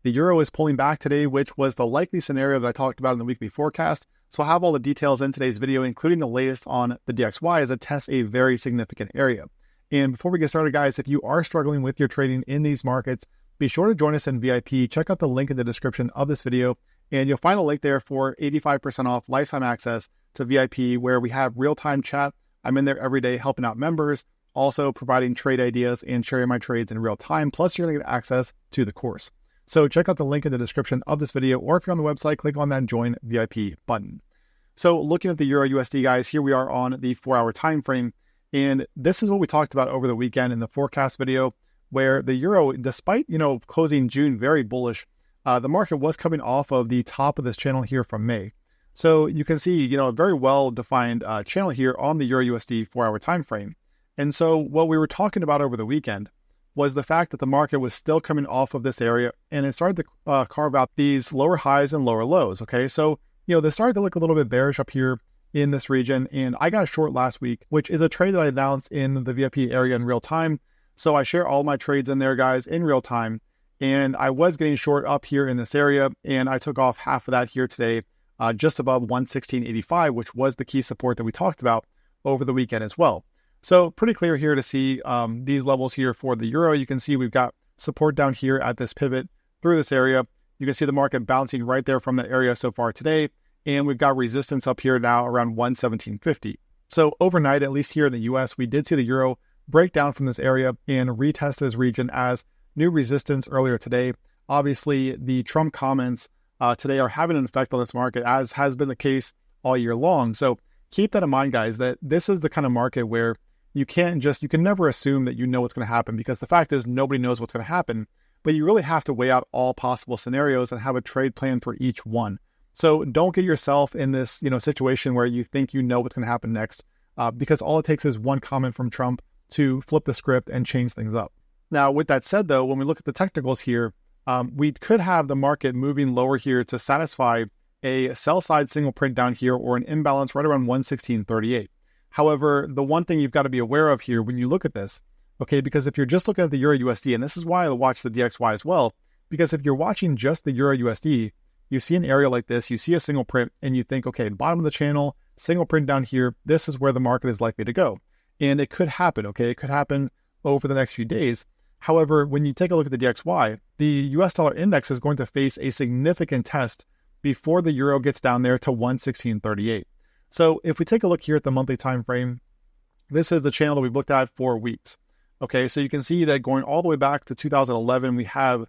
The euro is pulling back today, which was the likely scenario that I talked about in the weekly forecast. So I'll have all the details in today's video, including the latest on the DXY as it tests a very significant area. And before we get started, guys, if you are struggling with your trading in these markets, be sure to join us in VIP. Check out the link in the description of this video, and you'll find a link there for 85% off lifetime access to VIP, where we have real-time chat. I'm in there every day helping out members, also providing trade ideas and sharing my trades in real time. Plus, you're going to get access to the course. So check out the link in the description of this video, or if you're on the website, click on that Join VIP button. So looking at the Euro USD, guys, here we are on the 4-hour time frame. And this is what we talked about over the weekend in the forecast video, where the euro, despite, closing June very bullish, the market was coming off of the top of this channel here from May. So you can see, a very well-defined channel here on the Euro USD 4-hour time frame. And so what we were talking about over the weekend was the fact that the market was still coming off of this area, and it started to carve out these lower highs and lower lows. Okay, so they started to look a little bit bearish up here in this region, and I got short last week, which is a trade that I announced in the VIP area in real time. So I share all my trades in there, guys, in real time, and I was getting short up here in this area, and I took off half of that here today, just above 116.85, which was the key support that we talked about over the weekend as well. So pretty clear here to see these levels here for the euro. You can see we've got support down here at this pivot through this area. You can see the market bouncing right there from that area so far today. And we've got resistance up here now around 117.50. So overnight, at least here in the US, we did see the euro break down from this area and retest this region as new resistance earlier today. Obviously, the Trump comments today are having an effect on this market, as has been the case all year long. So keep that in mind, guys, that this is the kind of market where you can never assume that you know what's going to happen, because the fact is nobody knows what's going to happen, but you really have to weigh out all possible scenarios and have a trade plan for each one. So don't get yourself in this, situation where you think you know what's going to happen next, because all it takes is one comment from Trump to flip the script and change things up. Now, with that said, though, when we look at the technicals here, we could have the market moving lower here to satisfy a sell side single print down here, or an imbalance right around 116.38. However, the one thing you've got to be aware of here when you look at this, okay, because if you're just looking at the Euro USD, and this is why I watch the DXY as well, because if you're watching just the Euro USD, you see an area like this, you see a single print, and you think, okay, bottom of the channel, single print down here, this is where the market is likely to go. And it could happen, okay? It could happen over the next few days. However, when you take a look at the DXY, the US dollar index is going to face a significant test before the euro gets down there to 116.38. So if we take a look here at the monthly time frame, this is the channel that we've looked at for weeks. Okay, so you can see that going all the way back to 2011, we have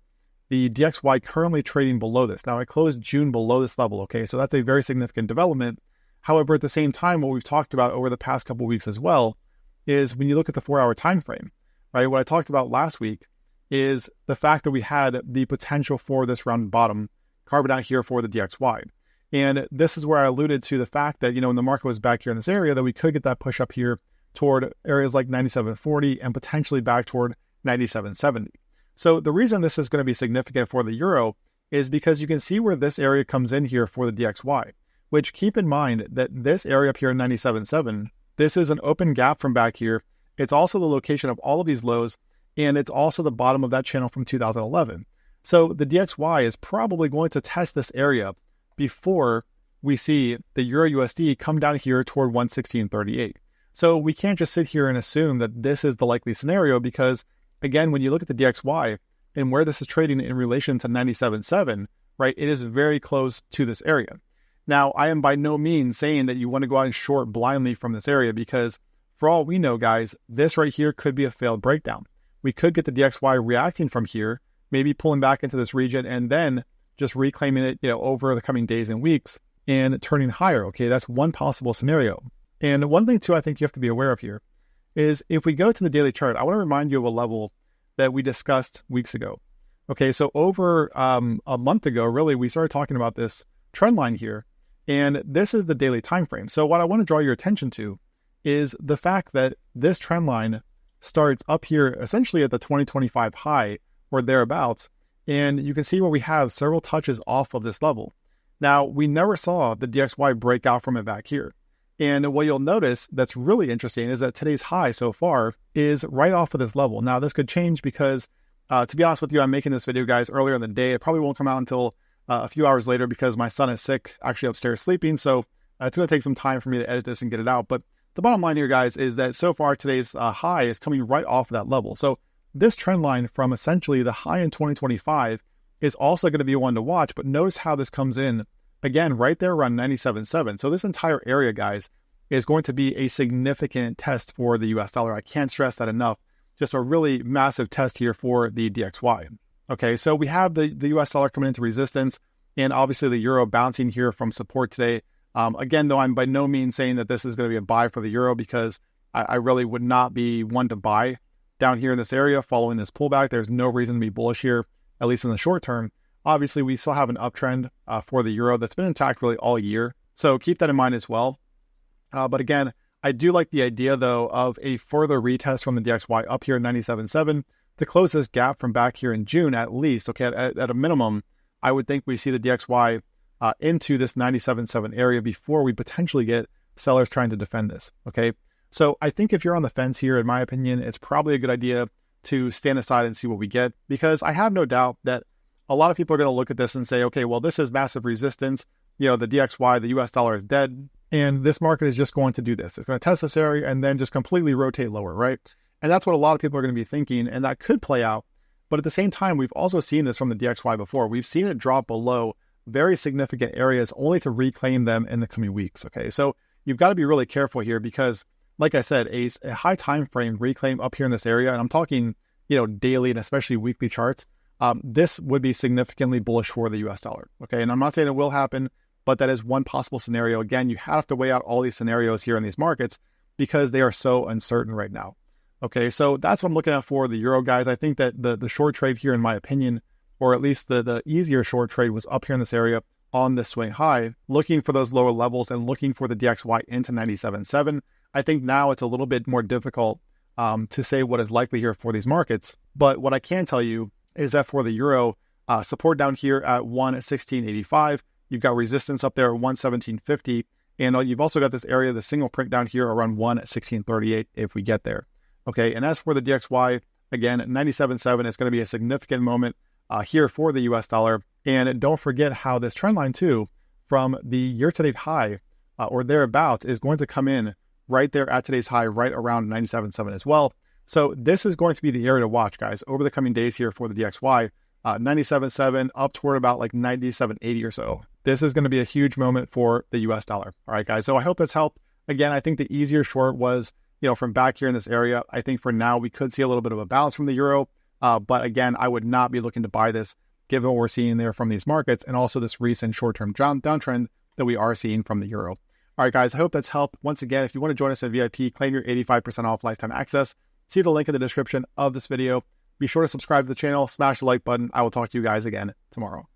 the DXY currently trading below this. Now, I closed June below this level, okay? So that's a very significant development. However, at the same time, what we've talked about over the past couple of weeks as well is when you look at the 4-hour time frame, right? What I talked about last week is the fact that we had the potential for this round bottom carved out here for the DXY. And this is where I alluded to the fact that, when the market was back here in this area, that we could get that push up here toward areas like 97.40 and potentially back toward 97.70. So the reason this is going to be significant for the euro is because you can see where this area comes in here for the DXY, which, keep in mind that this area up here in 97.7, this is an open gap from back here. It's also the location of all of these lows, and it's also the bottom of that channel from 2011. So the DXY is probably going to test this area before we see the Euro USD come down here toward 116.38. So we can't just sit here and assume that this is the likely scenario, because, again, when you look at the DXY and where this is trading in relation to 97.7, right, it is very close to this area. Now, I am by no means saying that you want to go out and short blindly from this area, because for all we know, guys, this right here could be a failed breakdown. We could get the DXY reacting from here, maybe pulling back into this region, and then just reclaiming it, over the coming days and weeks and turning higher. Okay, that's one possible scenario. And one thing too, I think you have to be aware of here is if we go to the daily chart, I want to remind you of a level that we discussed weeks ago. Okay, so over a month ago, really, we started talking about this trend line here, and this is the daily time frame. So what I want to draw your attention to is the fact that this trend line starts up here essentially at the 2025 high or thereabouts, and you can see where we have several touches off of this level. Now, we never saw the DXY break out from it back here. And what you'll notice that's really interesting is that today's high so far is right off of this level. Now, this could change because To be honest with you, I'm making this video, guys, earlier in the day. It probably won't come out until a few hours later because my son is sick, actually upstairs sleeping. So it's going to take some time for me to edit this and get it out. But the bottom line here, guys, is that so far today's high is coming right off of that level. So this trend line from essentially the high in 2025 is also going to be one to watch. But notice how this comes in, again, right there around 97.7. So this entire area, guys, is going to be a significant test for the US dollar. I can't stress that enough. Just a really massive test here for the DXY. Okay, so we have the US dollar coming into resistance and obviously the euro bouncing here from support today. Again, though, I'm by no means saying that this is going to be a buy for the euro because I really would not be one to buy down here in this area following this pullback. There's no reason to be bullish here, at least in the short term. Obviously, we still have an uptrend for the euro that's been intact really all year. So keep that in mind as well. But again, I do like the idea, though, of a further retest from the DXY up here at 97.7 to close this gap from back here in June at least. Okay, at a minimum, I would think we see the DXY into this 97.7 area before we potentially get sellers trying to defend this. Okay, so I think if you're on the fence here, in my opinion, it's probably a good idea to stand aside and see what we get, because I have no doubt that a lot of people are going to look at this and say, okay, well, this is massive resistance. You know, the DXY, the US dollar is dead. And this market is just going to do this. It's going to test this area and then just completely rotate lower, right? And that's what a lot of people are going to be thinking, and that could play out. But at the same time, we've also seen this from the DXY before. We've seen it drop below very significant areas only to reclaim them in the coming weeks, okay? So you've got to be really careful here because, like I said, a high time frame reclaim up here in this area, and I'm talking, you know, daily and especially weekly charts, this would be significantly bullish for the US dollar, okay? And I'm not saying it will happen, but that is one possible scenario. Again, you have to weigh out all these scenarios here in these markets because they are so uncertain right now. Okay, so that's what I'm looking at for the euro, guys. I think that the short trade here, in my opinion, or at least the easier short trade, was up here in this area on this swing high, looking for those lower levels and looking for the DXY into 97.7. I think now it's a little bit more difficult to say what is likely here for these markets. But what I can tell you is that for the euro, support down here at 116.85, you've got resistance up there at 117.50, and you've also got this area, the single print down here around 116.38 if we get there. Okay, and as for the DXY, again, 97.7 is going to be a significant moment here for the US dollar. And don't forget how this trend line too, from the year-to-date high or thereabouts, is going to come in right there at today's high, right around 97.7 as well. So this is going to be the area to watch, guys, over the coming days here for the DXY. 97.7 up toward about like 97.80 or so. This is going to be a huge moment for the US dollar. All right, guys. So I hope that's helped. Again, I think the easier short was, you know, from back here in this area. I think for now we could see a little bit of a bounce from the euro. But again, I would not be looking to buy this given what we're seeing there from these markets and also this recent short-term downtrend that we are seeing from the euro. All right, guys, I hope that's helped. Once again, if you want to join us at VIP, claim your 85% off lifetime access. See the link in the description of this video. Be sure to subscribe to the channel, smash the like button. I will talk to you guys again tomorrow.